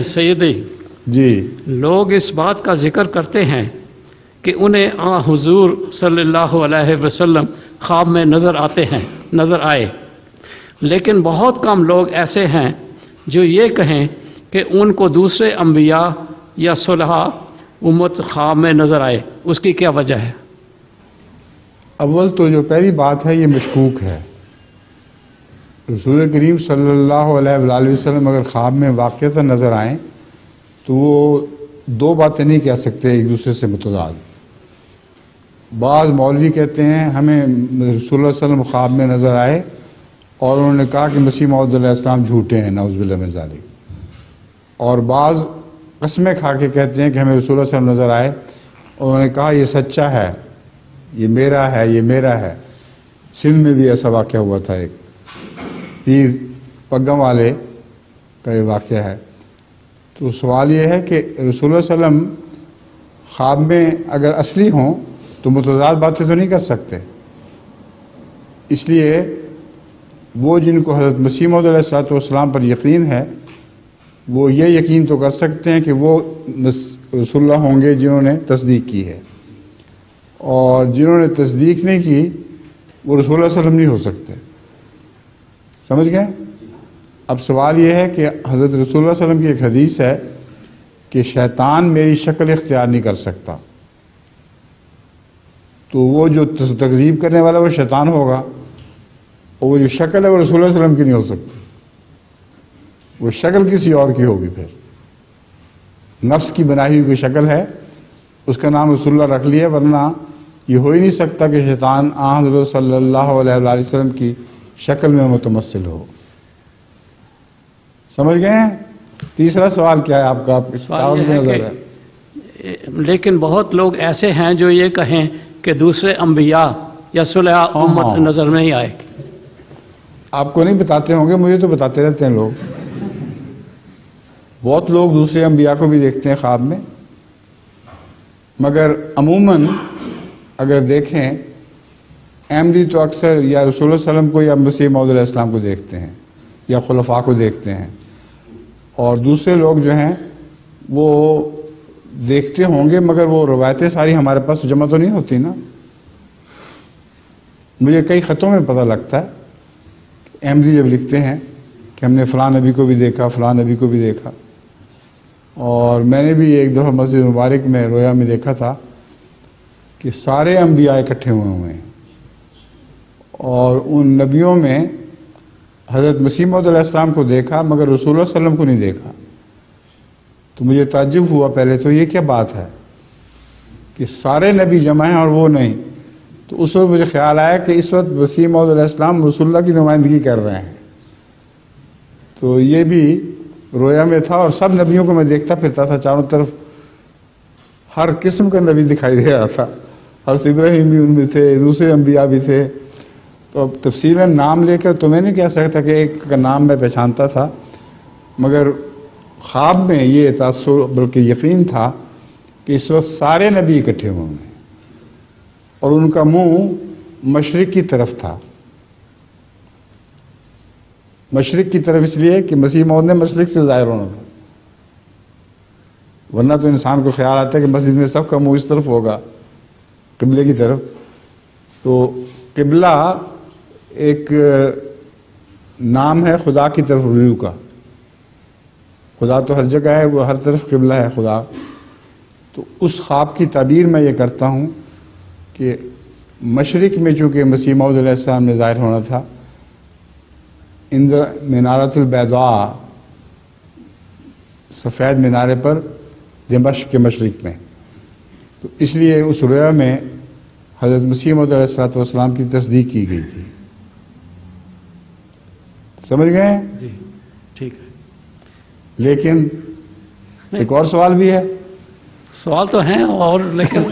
سیدی جی لوگ اس بات کا ذکر کرتے ہیں کہ انہیں حضور صلی اللہ علیہ وسلم خواب میں نظر آئے، لیکن بہت کم لوگ ایسے ہیں جو یہ کہیں کہ ان کو دوسرے انبیاء یا صلحاء امت خواب میں نظر آئے، اس کی کیا وجہ ہے؟ اول تو جو پہلی بات ہے یہ مشکوک ہے۔ رسول کریم صلی اللہ علیہ وآلہ وسلم اگر خواب میں واقعتاً نظر آئیں تو وہ دو باتیں نہیں کہہ سکتے ایک دوسرے سے متضاد۔ بعض مولوی کہتے ہیں ہمیں رسول اللہ صلی اللہ علیہ وسلم خواب میں نظر آئے اور انہوں نے کہا کہ مسیح موعود علیہ السلام جھوٹے ہیں، نعوذ باللہ من ذالک۔ اور بعض قسمیں کھا کے کہتے ہیں کہ ہمیں رسول اللہ صلی اللہ علیہ وسلم نظر آئے اور انہوں نے کہا یہ سچا ہے، یہ میرا ہے، یہ میرا ہے۔ سندھ میں بھی ایسا واقعہ ہوا تھا، ایک پیر پگم والے کا یہ واقعہ ہے۔ تو سوال یہ ہے کہ رسول اللہ صلی اللہ علیہ وسلم خواب میں اگر اصلی ہوں تو متضاد باتیں تو نہیں کر سکتے، اس لیے وہ جن کو حضرت مسیح موعود علیہ السلام پر یقین ہے وہ یہ یقین تو کر سکتے ہیں کہ وہ رسول اللہ ہوں گے جنہوں نے تصدیق کی ہے، اور جنہوں نے تصدیق نہیں کی وہ رسول اللہ صلی اللہ علیہ وسلم نہیں ہو سکتے۔ سمجھ گئے؟ اب سوال یہ ہے کہ حضرت رسول اللہ صلی اللہ علیہ وسلم کی ایک حدیث ہے کہ شیطان میری شکل اختیار نہیں کر سکتا، تو وہ جو تکذیب کرنے والا وہ شیطان ہوگا، اور وہ جو شکل ہے وہ رسول اللہ صلی اللہ علیہ وسلم کی نہیں ہو سکتی، وہ شکل کسی اور کی ہوگی۔ پھر نفس کی بنائی ہوئی کوئی شکل ہے، اس کا نام رسول اللہ رکھ لیا، ورنہ یہ ہو ہی نہیں سکتا کہ شیطان حضرت صلی اللہ علیہ وآلہ وسلم کی شکل میں متمثل ہو۔ سمجھ گئے ہیں؟ تیسرا سوال کیا ہے آپ کا؟ آپ کاغذ میں نظر ہے۔ لیکن بہت لوگ ایسے ہیں جو یہ کہیں کہ دوسرے انبیاء یا صلحاء امت نظر نہیں آئے۔ آپ کو نہیں بتاتے ہوں گے، مجھے تو بتاتے رہتے ہیں لوگ۔ بہت لوگ دوسرے انبیاء کو بھی دیکھتے ہیں خواب میں، مگر عموماً اگر دیکھیں احمدی تو اکثر یا رسول اللہ صلی اللہ علیہ وسلم کو یا مسیح موعود علیہ السلام کو دیکھتے ہیں یا خلفاء کو دیکھتے ہیں، اور دوسرے لوگ جو ہیں وہ دیکھتے ہوں گے، مگر وہ روایتیں ساری ہمارے پاس جمع تو نہیں ہوتی نا۔ مجھے کئی خطوں میں پتہ لگتا ہے، احمدی جب لکھتے ہیں کہ ہم نے فلاں نبی کو بھی دیکھا، فلاں نبی کو بھی دیکھا، اور میں نے بھی ایک دفعہ مسجد مبارک میں رویا میں دیکھا تھا کہ سارے انبیاء اکٹھے ہوئے ہیں، اور ان نبیوں میں حضرت مسیح موعود علیہ السلام کو دیکھا مگر رسول اللہ صلی اللہ علیہ وسلم کو نہیں دیکھا۔ تو مجھے تعجب ہوا پہلے تو، یہ کیا بات ہے کہ سارے نبی جمع ہیں اور وہ نہیں؟ تو اس وقت مجھے خیال آیا کہ اس وقت مسیح موعود علیہ السلام رسول اللہ کی نمائندگی کر رہے ہیں۔ تو یہ بھی رویا میں تھا، اور سب نبیوں کو میں دیکھتا پھرتا تھا، چاروں طرف ہر قسم کا نبی دکھائی دے رہا تھا، حضرت ابراہیم بھی ان میں تھے، دوسرے انبیاء بھی تھے۔ تو اب تفصیلاً نام لے کر تو میں نہیں کہہ سکتا کہ ایک کا نام میں پہچانتا تھا، مگر خواب میں یہ تاثر بلکہ یقین تھا کہ اس وقت سارے نبی اکٹھے ہوئے ہیں، اور ان کا منہ مشرق کی طرف تھا۔ مشرق کی طرف اس لیے کہ مسیح موعود نے مشرق سے ظاہر ہونا تھا، ورنہ تو انسان کو خیال آتا ہے کہ مسجد میں سب کا منہ اس طرف ہوگا، قبلے کی طرف۔ تو قبلہ ایک نام ہے خدا کی طرف رجوع کا، خدا تو ہر جگہ ہے، وہ ہر طرف قبلہ ہے خدا۔ تو اس خواب کی تعبیر میں یہ کرتا ہوں کہ مشرق میں چونکہ مسیح موعود علیہ السلام نے ظاہر ہونا تھا، منارۃ البیضاء، سفید مینارے پر دمشق کے مشرق میں، تو اس لیے اس رویا میں حضرت مسیح موعود علیہ السلام کی تصدیق کی گئی تھی۔ سمجھ گئے؟ جی ٹھیک ہے۔ لیکن ایک اور سوال بھی ہے۔ سوال تو ہیں اور لیکن